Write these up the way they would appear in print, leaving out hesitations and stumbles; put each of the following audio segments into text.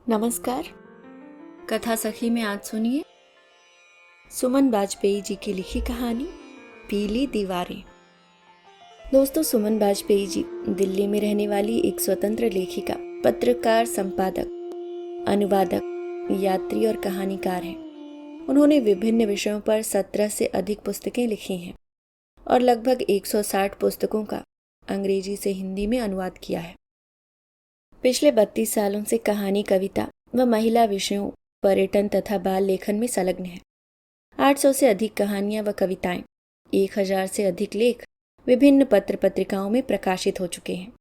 नमस्कार। कथा सखी में आज सुनिए सुमन बाजपेयी जी की लिखी कहानी पीली दीवारें। दोस्तों, सुमन बाजपेयी जी दिल्ली में रहने वाली एक स्वतंत्र लेखिका, पत्रकार, संपादक, अनुवादक, यात्री और कहानीकार हैं। उन्होंने विभिन्न विषयों पर 17 से अधिक पुस्तकें लिखी हैं और लगभग 160 पुस्तकों का अंग्रेजी से हिंदी में अनुवाद किया है। पिछले 32 सालों से कहानी, कविता व महिला विषयों, पर्यटन तथा बाल लेखन में संलग्न है। 800 से अधिक कहानियां व कविताएं, 1000 से अधिक लेख विभिन्न पत्र पत्रिकाओं में प्रकाशित हो चुके हैं।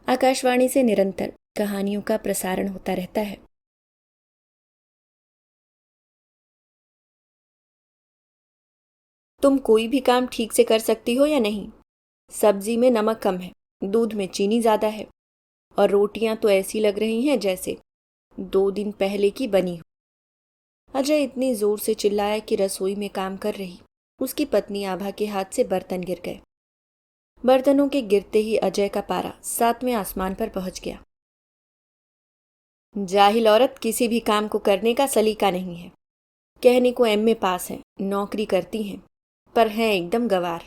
आकाशवाणी से निरंतर कहानियों का प्रसारण होता रहता है। तुम कोई भी काम ठीक से कर सकती हो या नहीं? सब्जी में नमक कम है, दूध में चीनी ज्यादा है और रोटियां तो ऐसी लग रही हैं जैसे 2 दिन पहले की बनी हो। अजय इतनी जोर से चिल्लाया कि रसोई में काम कर रही उसकी पत्नी आभा के हाथ से बर्तन गिर गए। बर्तनों के गिरते ही अजय का पारा 7वें आसमान पर पहुंच गया। जाहिल औरत, किसी भी काम को करने का सलीका नहीं है। कहने को एमए पास है, नौकरी करती हैं, पर हैं एकदम गंवार।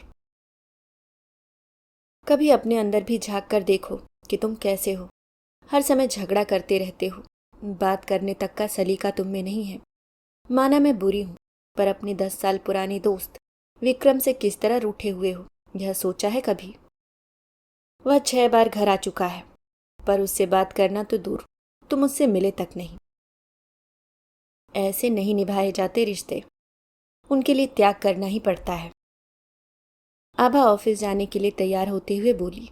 कभी अपने अंदर भी झांक कर देखो कि तुम कैसे हो। हर समय झगड़ा करते रहते हो, बात करने तक का सलीका तुम में नहीं है। माना मैं बुरी हूं, पर अपने 10 साल पुराने दोस्त विक्रम से किस तरह रूठे हुए हो, यह सोचा है कभी? वह 6 बार घर आ चुका है, पर उससे बात करना तो दूर, तुम उससे मिले तक नहीं। ऐसे नहीं निभाए जाते रिश्ते, उनके लिए त्याग करना ही पड़ता है। आभा ऑफिस जाने के लिए तैयार होते हुए बोली।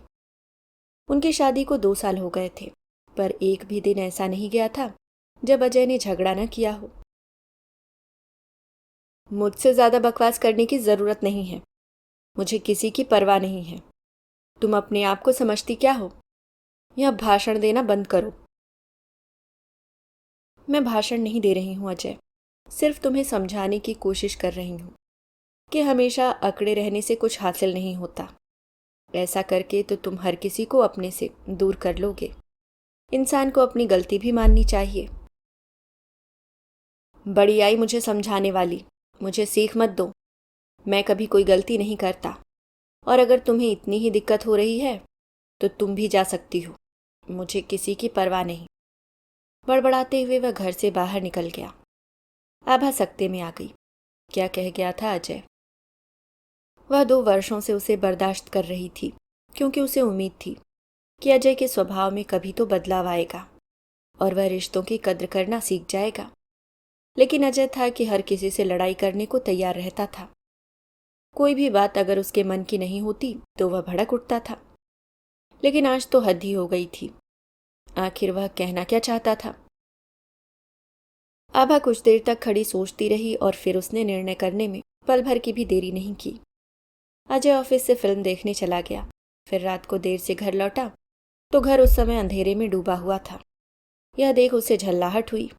उनकी शादी को 2 साल हो गए थे, पर एक भी दिन ऐसा नहीं गया था जब अजय ने झगड़ा न किया हो। मुझसे ज्यादा बकवास करने की जरूरत नहीं है। मुझे किसी की परवाह नहीं है। तुम अपने आप को समझती क्या हो? यह भाषण देना बंद करो। मैं भाषण नहीं दे रही हूं अजय, सिर्फ तुम्हें समझाने की कोशिश कर रही हूं कि हमेशा अकड़े रहने से कुछ हासिल नहीं होता। ऐसा करके तो तुम हर किसी को अपने से दूर कर लोगे। इंसान को अपनी गलती भी माननी चाहिए। बड़ी आई मुझे समझाने वाली, मुझे सीख मत दो। मैं कभी कोई गलती नहीं करता, और अगर तुम्हें इतनी ही दिक्कत हो रही है तो तुम भी जा सकती हो। मुझे किसी की परवाह नहीं। बड़बड़ाते हुए वह घर से बाहर निकल गया। आभा सकते में आ गई। क्या कह गया था अजय? वह 2 वर्षों से उसे बर्दाश्त कर रही थी, क्योंकि उसे उम्मीद थी कि अजय के स्वभाव में कभी तो बदलाव आएगा और वह रिश्तों की कद्र करना सीख जाएगा। लेकिन अजय था कि हर किसी से लड़ाई करने को तैयार रहता था। कोई भी बात अगर उसके मन की नहीं होती तो वह भड़क उठता था। लेकिन आज तो हद ही हो गई थी। आखिर वह कहना क्या चाहता था? आभा कुछ देर तक खड़ी सोचती रही और फिर उसने निर्णय करने में पल भर की भी देरी नहीं की। अजय ऑफिस से फिल्म देखने चला गया। फिर रात को देर से घर लौटा तो घर उस समय अंधेरे में डूबा हुआ था। यह देख उसे झल्लाहट हुई।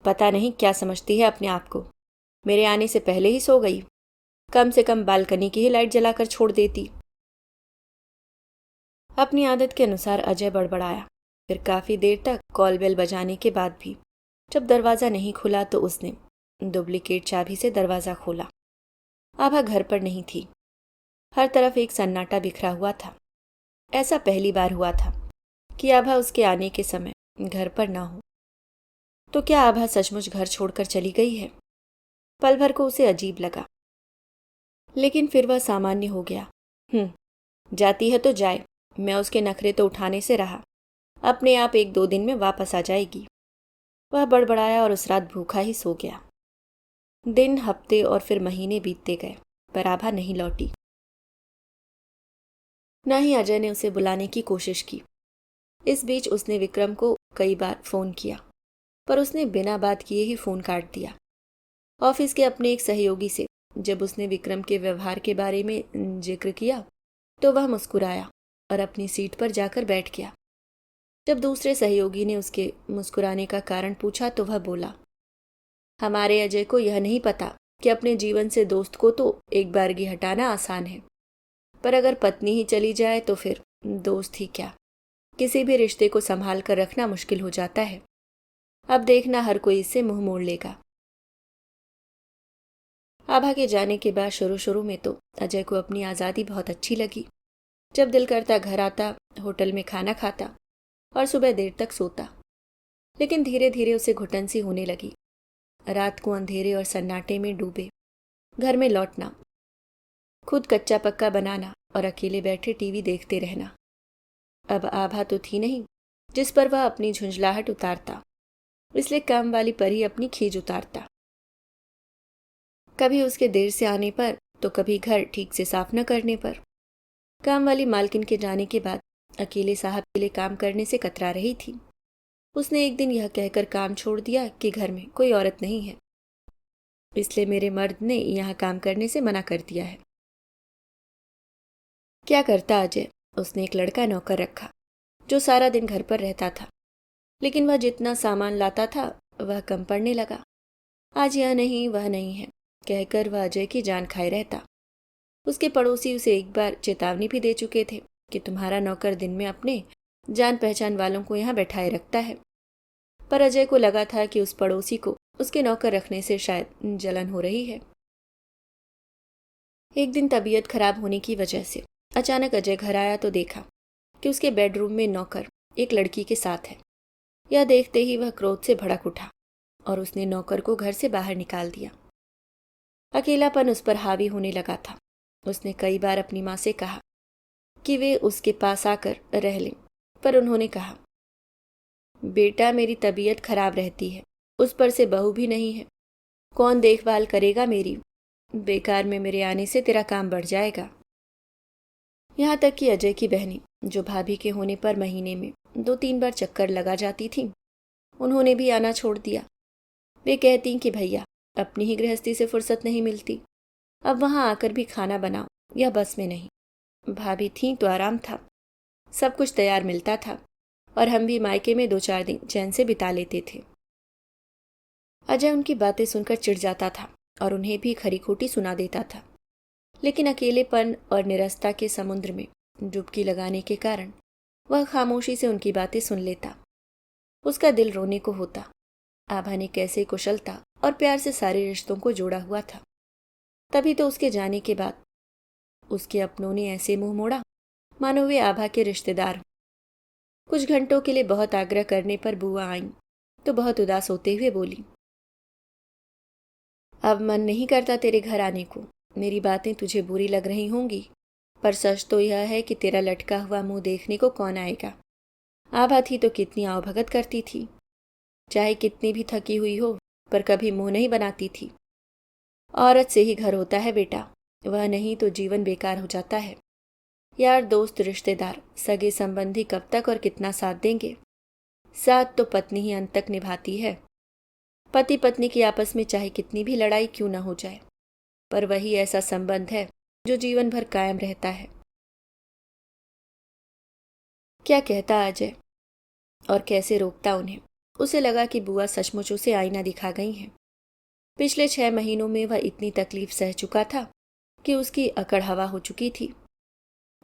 पता नहीं क्या समझती है अपने आप को। मेरे आने से पहले ही सो गई। कम से कम बालकनी की ही लाइट जलाकर छोड़ देती। अपनी आदत के अनुसार अजय बड़बड़ाया। फिर काफी देर तक कॉल बेल बजाने के बाद भी जब दरवाजा नहीं खुला तो उसने डुप्लीकेट चाबी से दरवाजा खोला। आभा घर पर नहीं थी। हर तरफ एक सन्नाटा बिखरा हुआ था। ऐसा पहली बार हुआ था कि आभा उसके आने के समय घर पर ना हो। तो क्या आभा सचमुच घर छोड़कर चली गई है? पल भर को उसे अजीब लगा, लेकिन फिर वह सामान्य हो गया। जाती है तो जाए, मैं उसके नखरे तो उठाने से रहा। अपने आप 1-2 दिन में वापस आ जाएगी। वह बड़बड़ाया और उस रात भूखा ही सो गया। दिन, हफ्ते और फिर महीने बीतते गए, पर आभा नहीं लौटी। न ही अजय ने उसे बुलाने की कोशिश की। इस बीच उसने विक्रम को कई बार फोन किया, पर उसने बिना बात किए ही फोन काट दिया। ऑफिस के अपने एक सहयोगी से जब उसने विक्रम के व्यवहार के बारे में जिक्र किया तो वह मुस्कुराया और अपनी सीट पर जाकर बैठ गया। जब दूसरे सहयोगी ने उसके मुस्कुराने का कारण पूछा तो वह बोला, हमारे अजय को यह नहीं पता कि अपने जीवन से दोस्त को तो एक बारगी हटाना आसान है, पर अगर पत्नी ही चली जाए तो फिर दोस्त ही क्या, किसी भी रिश्ते को संभाल कर रखना मुश्किल हो जाता है। अब देखना हर कोई इससे मुंह मोड़ लेगा। आभा के जाने के बाद शुरू शुरू में तो अजय को अपनी आज़ादी बहुत अच्छी लगी। जब दिल करता घर आता, होटल में खाना खाता और सुबह देर तक सोता। लेकिन धीरे धीरे उसे घुटन सी होने लगी। रात को अंधेरे और सन्नाटे में डूबे घर में लौटना, खुद कच्चा पक्का बनाना और अकेले बैठे टीवी देखते रहना। अब आभा तो थी नहीं जिस पर वह अपनी झुंझलाहट उतारता, इसलिए काम वाली पर ही अपनी खीज उतारता। कभी उसके देर से आने पर तो कभी घर ठीक से साफ न करने पर। काम वाली मालकिन के जाने के बाद अकेले साहब के लिए काम करने से कतरा रही थी। उसने एक दिन यह कहकर काम छोड़ दिया कि घर में कोई औरत नहीं है, इसलिए मेरे मर्द ने यहाँ काम करने से मना कर दिया है। क्या करता अजय? उसने एक लड़का नौकर रखा जो सारा दिन घर पर रहता था, लेकिन वह जितना सामान लाता था वह कम पड़ने लगा। आज यह नहीं वह नहीं है कहकर वह अजय की जान खाए रहता। उसके पड़ोसी उसे एक बार चेतावनी भी दे चुके थे कि तुम्हारा नौकर दिन में अपने जान पहचान वालों को यहाँ बैठाए रखता है। पर अजय को लगा था कि उस पड़ोसी को उसके नौकर रखने से शायद जलन हो रही है। एक दिन तबीयत खराब होने की वजह से अचानक अजय घर आया तो देखा कि उसके बेडरूम में नौकर एक लड़की के साथ है। यह देखते ही वह क्रोध से भड़क उठा और उसने नौकर को घर से बाहर निकाल दिया। अकेलापन उस पर हावी होने लगा था। उसने कई बार अपनी माँ से कहा कि वे उसके पास आकर रह लें, पर उन्होंने कहा, बेटा मेरी तबीयत खराब रहती है, उस पर से बहू भी नहीं है, कौन देखभाल करेगा मेरी? बेकार में मेरे आने से तेरा काम बढ़ जाएगा। यहाँ तक कि अजय की बहनें जो भाभी के होने पर महीने में 2-3 बार चक्कर लगा जाती थीं, उन्होंने भी आना छोड़ दिया। वे कहती कि भैया अपनी ही गृहस्थी से फुर्सत नहीं मिलती, अब वहाँ आकर भी खाना बनाओ, यह बस में नहीं। भाभी थीं तो आराम था, सब कुछ तैयार मिलता था और हम भी मायके में 2-4 दिन चैन से बिता लेते थे। अजय उनकी बातें सुनकर चिढ़ जाता था और उन्हें भी खरी खोटी सुना देता था, लेकिन अकेलेपन और निरस्ता के समुद्र में डुबकी लगाने के कारण वह खामोशी से उनकी बातें सुन लेता। उसका दिल रोने को होता। आभा ने कैसे कुशलता और प्यार से सारे रिश्तों को जोड़ा हुआ था। तभी तो उसके जाने के बाद उसके अपनों ने ऐसे मुंह मोड़ा मानो वे आभा के रिश्तेदार। कुछ घंटों के लिए बहुत आग्रह करने पर बुआ आईं तो बहुत उदास होते हुए बोली, अब मन नहीं करता तेरे घर आने को। मेरी बातें तुझे बुरी लग रही होंगी, पर सच तो यह है कि तेरा लटका हुआ मुंह देखने को कौन आएगा। आभा थी तो कितनी आवभगत करती थी, चाहे कितनी भी थकी हुई हो, पर कभी मुंह नहीं बनाती थी। औरत से ही घर होता है बेटा, वह नहीं तो जीवन बेकार हो जाता है। यार दोस्त रिश्तेदार सगे संबंधी कब तक और कितना साथ देंगे? साथ तो पत्नी ही अंत तक निभाती है। पति पत्नी की आपस में चाहे कितनी भी लड़ाई क्यों न हो जाए, पर वही ऐसा संबंध है जो जीवन भर कायम रहता है। क्या कहता अजय और कैसे रोकता उन्हें। उसे लगा कि बुआ सचमुच उसे आईना दिखा गई हैं। पिछले 6 महीनों में वह इतनी तकलीफ सह चुका था कि उसकी अकड़ हवा हो चुकी थी।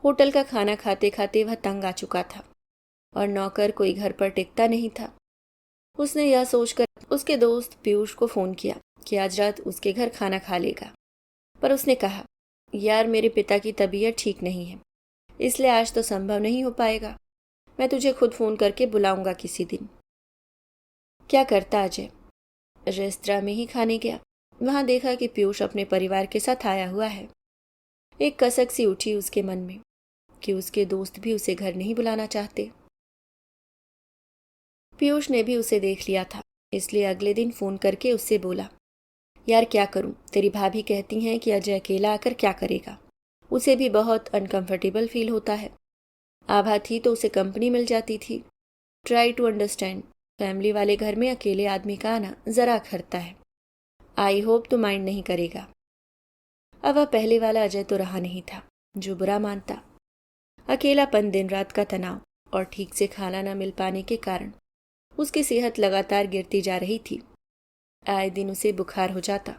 होटल का खाना खाते खाते वह तंग आ चुका था और नौकर कोई घर पर टिकता नहीं था। उसने यह सोचकर उसके दोस्त पीयूष को फ़ोन किया कि आज रात उसके घर खाना खा लेगा, पर उसने कहा, यार मेरे पिता की तबीयत ठीक नहीं है, इसलिए आज तो संभव नहीं हो पाएगा। मैं तुझे खुद फ़ोन करके बुलाऊंगा किसी दिन। क्या करता अजय? रेस्तरां में ही खाने गया। वहां देखा कि पीयूष अपने परिवार के साथ आया हुआ है। एक कसक सी उठी उसके मन में कि उसके दोस्त भी उसे घर नहीं बुलाना चाहते। पीयूष ने भी उसे देख लिया था, इसलिए अगले दिन फ़ोन करके उससे बोला, यार क्या करूं, तेरी भाभी कहती हैं कि अजय अकेला आकर क्या करेगा। उसे भी बहुत अनकंफर्टेबल फील होता है। आभा थी तो उसे कंपनी मिल जाती थी। ट्राई टू अंडरस्टैंड, फैमिली वाले घर में अकेले आदमी का आना ज़रा खरता है। आई होप तो माइंड नहीं करेगा। अब वह पहले वाला अजय तो रहा नहीं था जो बुरा मानता। अकेलापन, दिन रात का तनाव और ठीक से खाना न मिल पाने के कारण उसकी सेहत लगातार गिरती जा रही थी। आए दिन उसे बुखार हो जाता।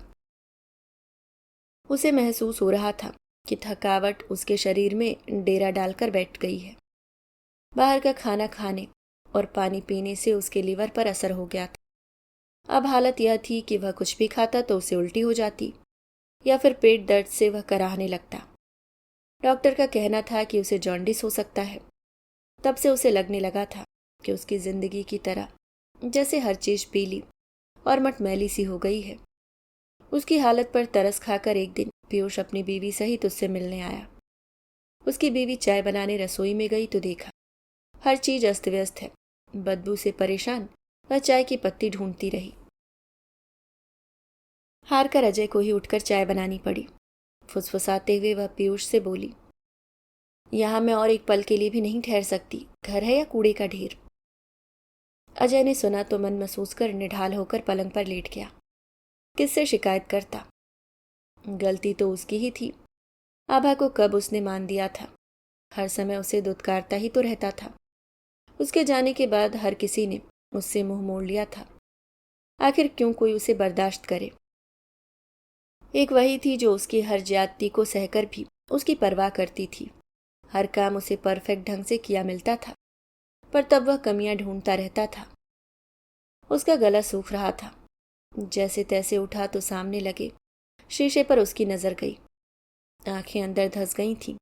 उसे महसूस हो रहा था कि थकावट उसके शरीर में डेरा डालकर बैठ गई है। बाहर का खाना खाने और पानी पीने से उसके लीवर पर असर हो गया था। अब हालत यह थी कि वह कुछ भी खाता तो उसे उल्टी हो जाती या फिर पेट दर्द से वह कराहने लगता। डॉक्टर का कहना था कि उसे जॉन्डिस हो सकता है। तब से उसे लगने लगा था कि उसकी जिंदगी की तरह जैसे हर चीज पीली और मटमैली सी हो गई है। उसकी हालत पर तरस खाकर एक दिन पीयूष अपनी बीवी सहित उससे मिलने आया। उसकी बीवी चाय बनाने रसोई में गई तो देखा हर चीज अस्त व्यस्त है। बदबू से परेशान वह चाय की पत्ती ढूंढती रही। हार कर अजय को ही उठकर चाय बनानी पड़ी। फुसफुसाते हुए वह पीयूष से बोली, यहां मैं और एक पल के लिए भी नहीं ठहर सकती। घर है या कूड़े का ढेर? अजय ने सुना तो मन महसूस कर निढाल होकर पलंग पर लेट गया। किससे शिकायत करता? गलती तो उसकी ही थी। आभा को कब उसने मान दिया था? हर समय उसे दुत्कारता ही तो रहता था। उसके जाने के बाद हर किसी ने उससे मुंह मोड़ लिया था। आखिर क्यों कोई उसे बर्दाश्त करे? एक वही थी जो उसकी हर ज्यादती को सहकर भी उसकी परवाह करती थी। हर काम उसे परफेक्ट ढंग से किया मिलता था, पर तब वह कमियां ढूंढता रहता था। उसका गला सूख रहा था। जैसे तैसे उठा तो सामने लगे शीशे पर उसकी नजर गई। आंखें अंदर धंस गई थीं।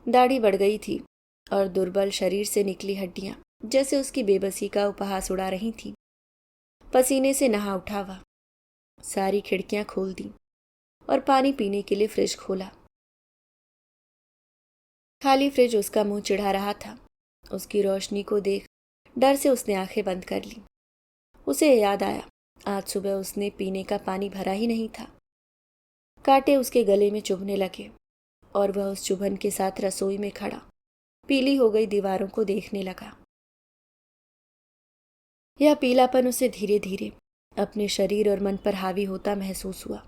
दाढ़ी बढ़ गई थी और दुर्बल शरीर से निकली हड्डियां जैसे उसकी बेबसी का उपहास उड़ा रही थीं। पसीने से नहा उठा वह। सारी खिड़कियां खोल दी और पानी पीने के लिए फ्रिज खोला। खाली फ्रिज उसका मुंह चिढ़ा रहा था। उसकी रोशनी को देख डर से उसने आंखें बंद कर ली। उसे याद आया आज सुबह उसने पीने का पानी भरा ही नहीं था। कांटे उसके गले में चुभने लगे और वह उस चुभन के साथ रसोई में खड़ा पीली हो गई दीवारों को देखने लगा। यह पीलापन उसे धीरे धीरे अपने शरीर और मन पर हावी होता महसूस हुआ।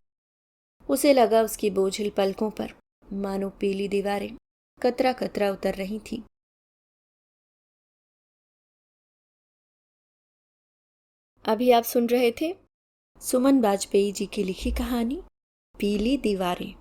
उसे लगा उसकी बोझिल पलकों पर मानो पीली दीवारें कतरा कतरा उतर रही थीं। अभी आप सुन रहे थे सुमन बाजपेयी जी की लिखी कहानी पीली दीवारें।